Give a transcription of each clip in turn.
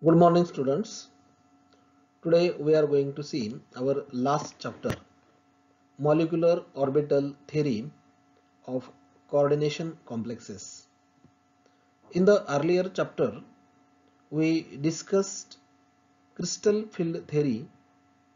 Good morning, students. Today we are going to see our last chapter, Molecular Orbital Theory of Coordination Complexes. In the earlier chapter, we discussed crystal field theory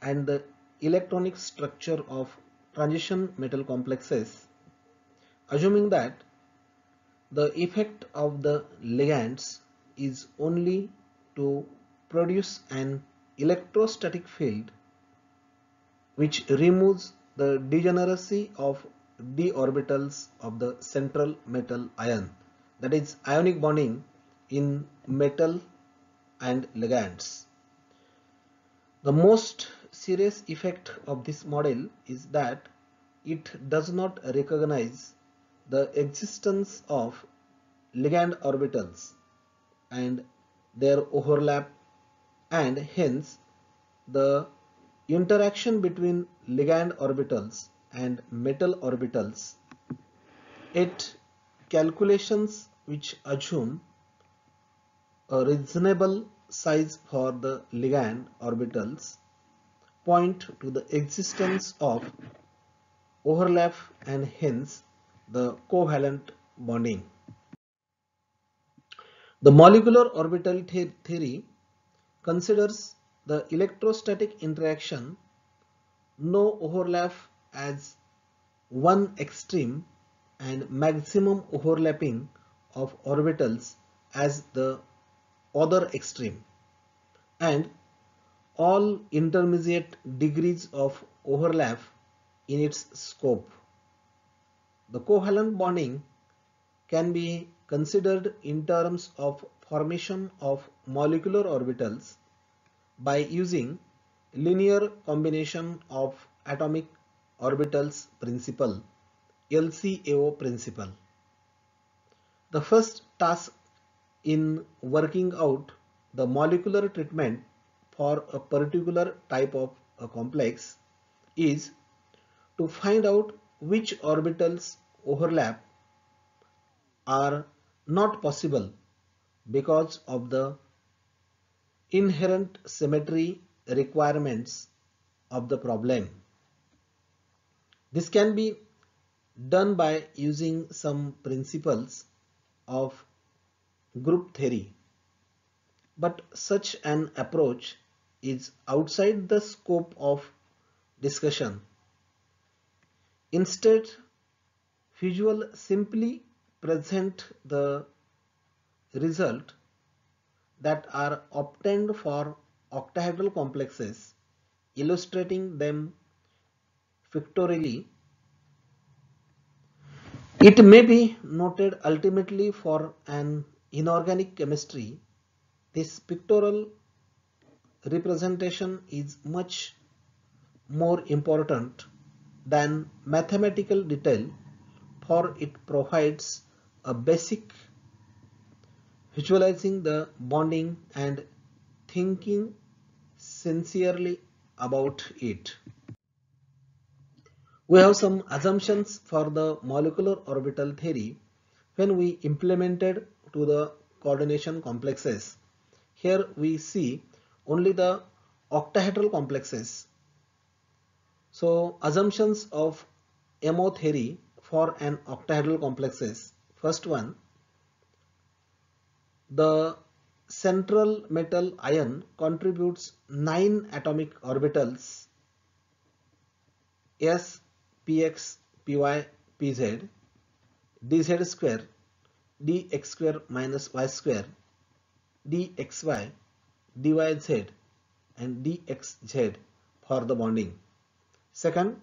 and the electronic structure of transition metal complexes, assuming that the effect of the ligands is only to produce an electrostatic field which removes the degeneracy of d orbitals of the central metal ion, that is ionic bonding in metal and ligands. The most serious effect of this model is that it does not recognize the existence of ligand orbitals and their overlap, and hence the interaction between ligand orbitals and metal orbitals. It calculations which assume a reasonable size for the ligand orbitals point to the existence of overlap and hence the covalent bonding. The molecular orbital theory considers the electrostatic interaction no overlap as one extreme and maximum overlapping of orbitals as the other extreme, and all intermediate degrees of overlap in its scope. The covalent bonding can be considered in terms of formation of molecular orbitals by using linear combination of atomic orbitals principle, LCAO principle. The first task in working out the molecular treatment for a particular type of a complex is to find out which orbitals overlap are not possible because of the inherent symmetry requirements of the problem. This can be done by using some principles of group theory, but such an approach is outside the scope of discussion. Instead, visual simply present the result that are obtained for octahedral complexes, illustrating them pictorially. It may be noted ultimately for an inorganic chemistry. This pictorial representation is much more important than mathematical detail, for it provides a basic visualizing the bonding and thinking sincerely about it. We have some assumptions for the molecular orbital theory when we implemented to the coordination complexes. Here we see only the octahedral complexes. So assumptions of MO theory for an octahedral complexes. First one, the central metal ion contributes 9 atomic orbitals S, Px, Py, Pz, dz square, dx square minus y square, dxy, dyz and dxz for the bonding. Second,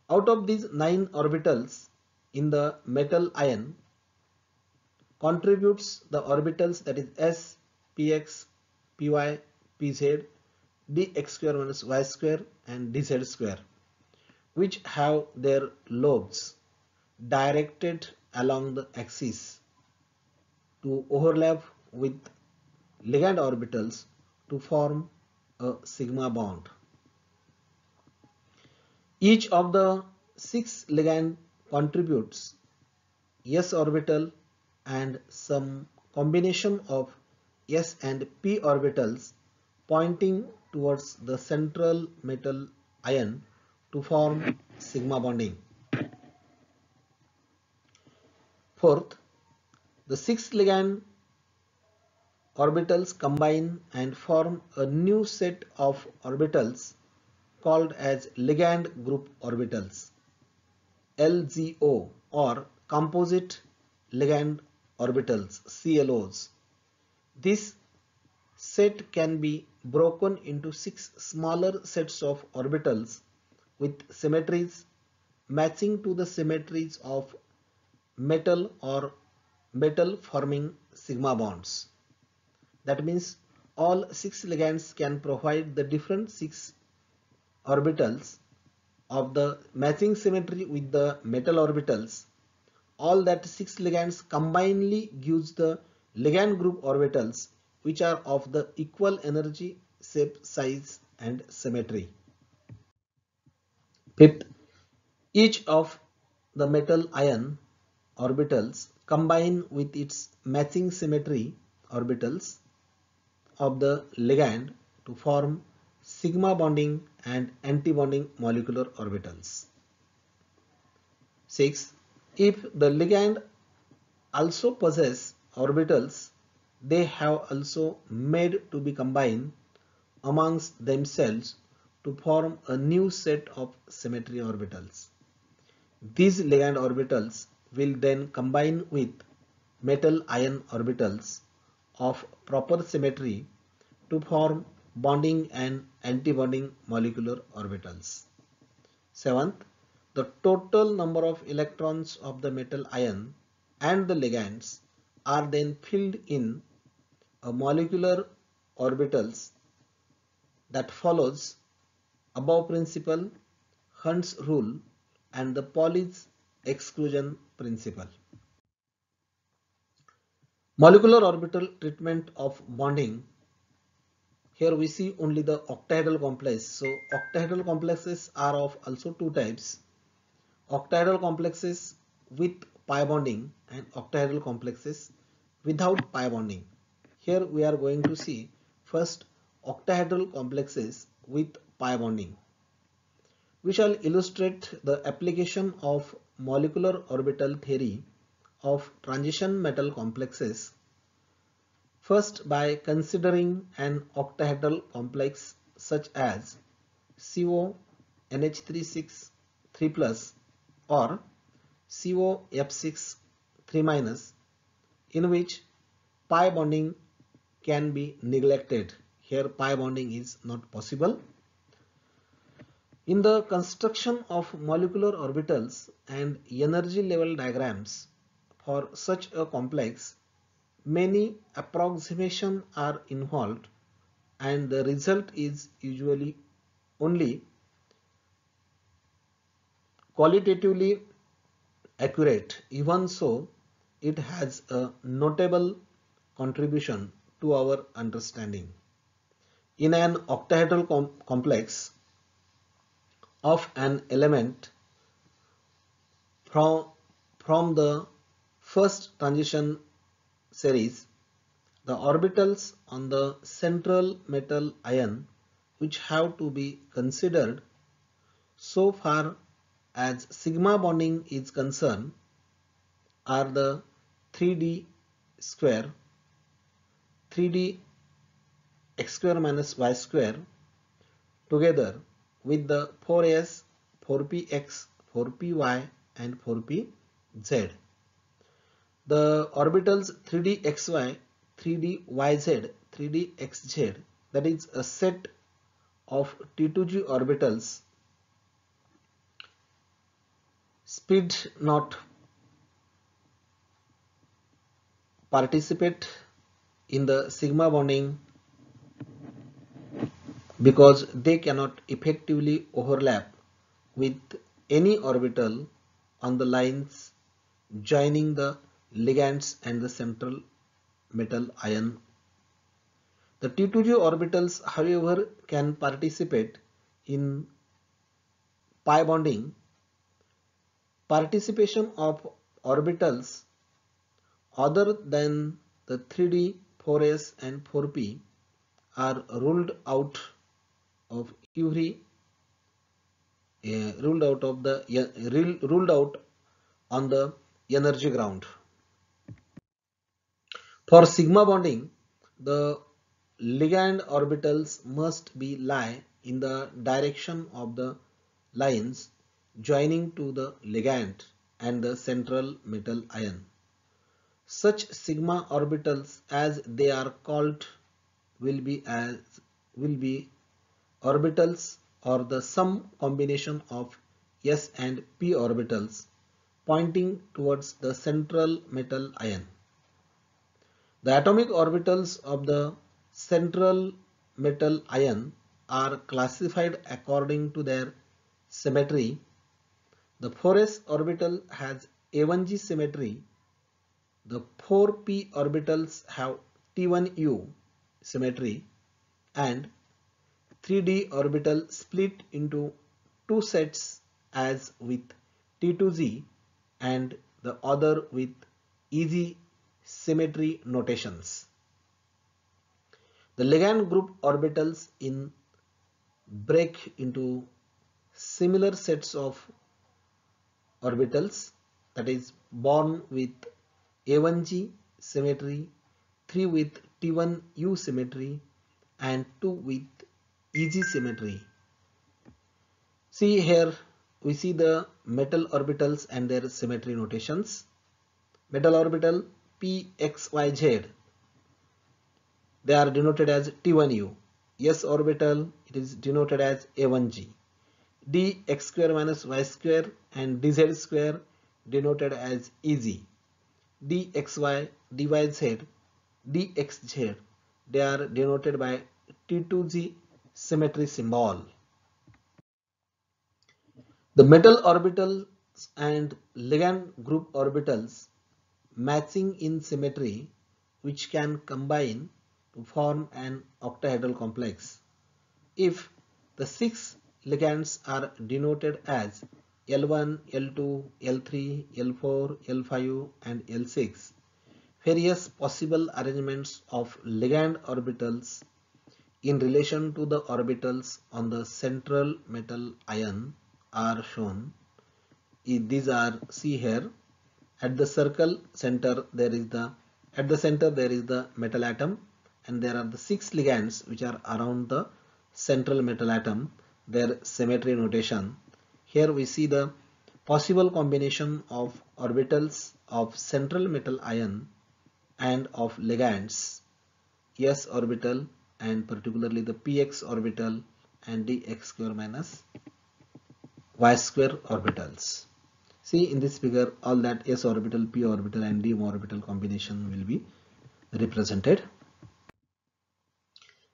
out of these 9 orbitals in the metal ion contributes the orbitals, that is S, Px, Py, Pz, dx square minus y square and dz square, which have their lobes directed along the axis to overlap with ligand orbitals to form a sigma bond. Each of the 6 ligand contributes s orbital and some combination of s and p orbitals pointing towards the central metal ion to form sigma bonding. Fourth, the 6 ligand orbitals combine and form a new set of orbitals called as ligand group orbitals, LGO, or composite ligand orbitals, CLOs. This set can be broken into 6 smaller sets of orbitals with symmetries matching to the symmetries of metal or metal forming sigma bonds. That means all 6 ligands can provide the different 6 orbitals of the matching symmetry with the metal orbitals. All that 6 ligands combinedly gives the ligand group orbitals which are of the equal energy, shape, size and symmetry. Fifth, each of the metal ion orbitals combine with its matching symmetry orbitals of the ligand to form sigma bonding and anti-bonding molecular orbitals. 6. If the ligand also possess orbitals they have also made to be combined amongst themselves to form a new set of symmetry orbitals. These ligand orbitals will then combine with metal ion orbitals of proper symmetry to form bonding and anti-bonding molecular orbitals. 7th, the total number of electrons of the metal ion and the ligands are then filled in a molecular orbitals that follows above principle, Hund's rule and the Pauli's exclusion principle. Molecular orbital treatment of bonding. Here we see only the octahedral complex. So octahedral complexes are of also two types. Octahedral complexes with pi bonding and octahedral complexes without pi bonding. Here we are going to see first octahedral complexes with pi bonding. We shall illustrate the application of molecular orbital theory of transition metal complexes first by considering an octahedral complex such as CO NH36 3 plus or COF6 3 in which pi bonding can be neglected. Here pi bonding is not possible. In the construction of molecular orbitals and energy level diagrams for such a complex, many approximations are involved and the result is usually only qualitatively accurate. Even so, it has a notable contribution to our understanding. In an octahedral complex of an element from the first transition series, the orbitals on the central metal ion which have to be considered so far as sigma bonding is concerned are the 3d square, 3d x square minus y square together with the 4s, 4px, 4py and 4pz. The orbitals 3dxy, 3dyz, 3dxz, that is a set of T2g orbitals speed not participate in the sigma bonding because they cannot effectively overlap with any orbital on the lines joining the ligands and the central metal ion. The T2g orbitals, however, can participate in pi bonding. Participation of orbitals other than the 3d, 4s and 4p are ruled out of every ruled out on the energy ground. For sigma bonding, the ligand orbitals must be lie in the direction of the lines joining to the ligand and the central metal ion. Such sigma orbitals, as they are called, will be orbitals or the sum combination of s and p orbitals pointing towards the central metal ion. The atomic orbitals of the central metal ion are classified according to their symmetry. The 4s orbital has A1G symmetry. The 4p orbitals have T1U symmetry, and 3d orbital split into two sets, as with T2Z and the other with easy symmetry notations. The ligand group orbitals in break into similar sets of orbitals, that is born with A1G symmetry, 3 with T1U symmetry, and 2 with EG symmetry. See here, we see the metal orbitals and their symmetry notations. Metal orbital PXYZ, they are denoted as T1U. S orbital, it is denoted as A1G. Dx square minus y square and dz square denoted as EZ. Dxy, dyz, dxz, they are denoted by T2G symmetry symbol. The metal orbitals and ligand group orbitals matching in symmetry, which can combine to form an octahedral complex. If the 6 ligands are denoted as L1, L2, L3, L4, L5 and L6, various possible arrangements of ligand orbitals in relation to the orbitals on the central metal ion are shown. These are, see here, at the circle center there is the metal atom, and there are the 6 ligands which are around the central metal atom, their symmetry notation. Here we see the possible combination of orbitals of central metal ion and of ligands, s orbital and particularly the px orbital and dx square minus y square orbitals. See in this figure, all that s orbital, p orbital and d orbital combination will be represented.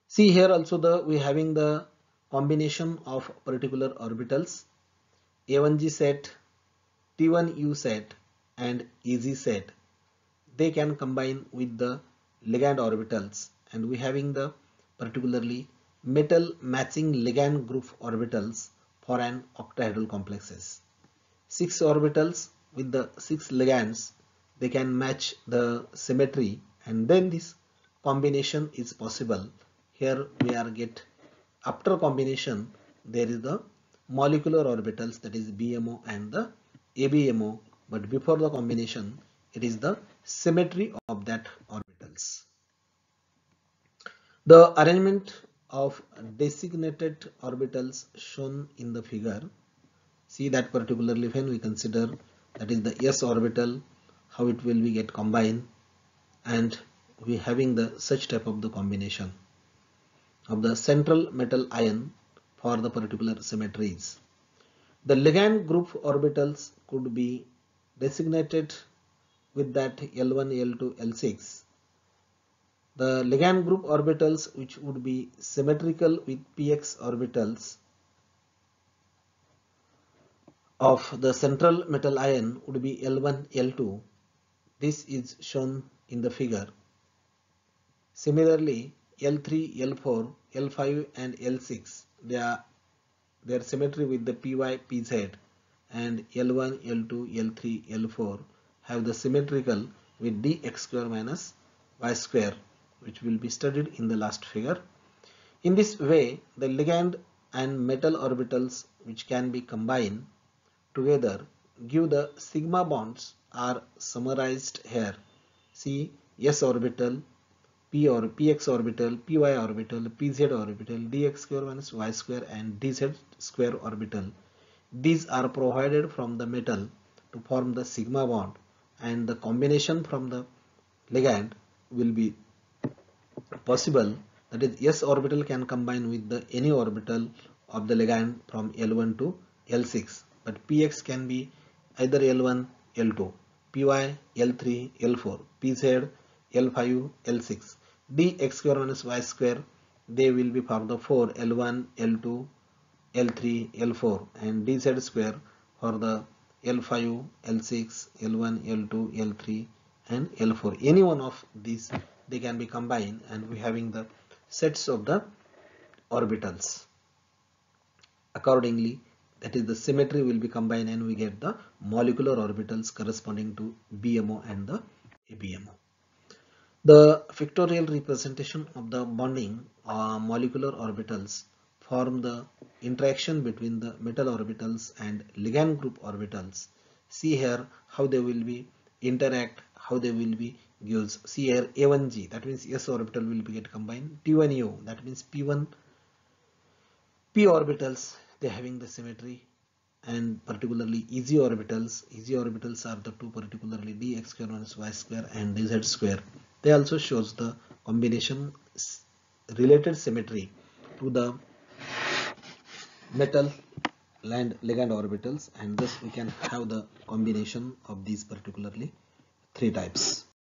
See here also we having the combination of particular orbitals, A1G set, T1U set and EZ set. They can combine with the ligand orbitals, and we having the particularly metal matching ligand group orbitals for an octahedral complexes. 6 orbitals with the 6 ligands, they can match the symmetry, and then this combination is possible. Here we are get, after combination there is the molecular orbitals, that is BMO and the ABMO, but before the combination it is the symmetry of that orbitals. The arrangement of designated orbitals shown in the figure. See that particularly when we consider, that is the s orbital, how it will be get combined, and we having the such type of the combination of the central metal ion for the particular symmetries. The ligand group orbitals could be designated with that L1, L2, L6. The ligand group orbitals which would be symmetrical with px orbitals of the central metal ion would be L1, L2. This is shown in the figure. Similarly, L3, L4, L5 and L6, their symmetry with the Py, Pz, and L1, L2, L3, L4 have the symmetrical with dx square minus y square which will be studied in the last figure. In this way, the ligand and metal orbitals which can be combined together give the sigma bonds are summarized here. See, s orbital, p or px orbital, py orbital, pz orbital, dx square minus y square and dz square orbital. These are provided from the metal to form the sigma bond, and the combination from the ligand will be possible. That is, s orbital can combine with the any orbital of the ligand from L1 to L6, but px can be either L1, L2, py L3, L4, pz L5, L6, dx square minus y square, they will be for the 4 L1, L2, L3, L4, and dz square for the L5, L6, L1, L2, L3 and L4. Any one of these they can be combined, and we having the sets of the orbitals. Accordingly, that is the symmetry will be combined and we get the molecular orbitals corresponding to BMO and the ABMO. The pictorial representation of the bonding molecular orbitals form the interaction between the metal orbitals and ligand group orbitals. See here how they will be interact, how they will be used. See here A1G, that means s orbital will be get combined. T1U, that means P1 p orbitals, they having the symmetry, and particularly EZ orbitals. EZ orbitals are the two, particularly dx square minus y square and dz square. They also shows the combination related symmetry to the metal and ligand orbitals, and thus we can have the combination of these particularly three types.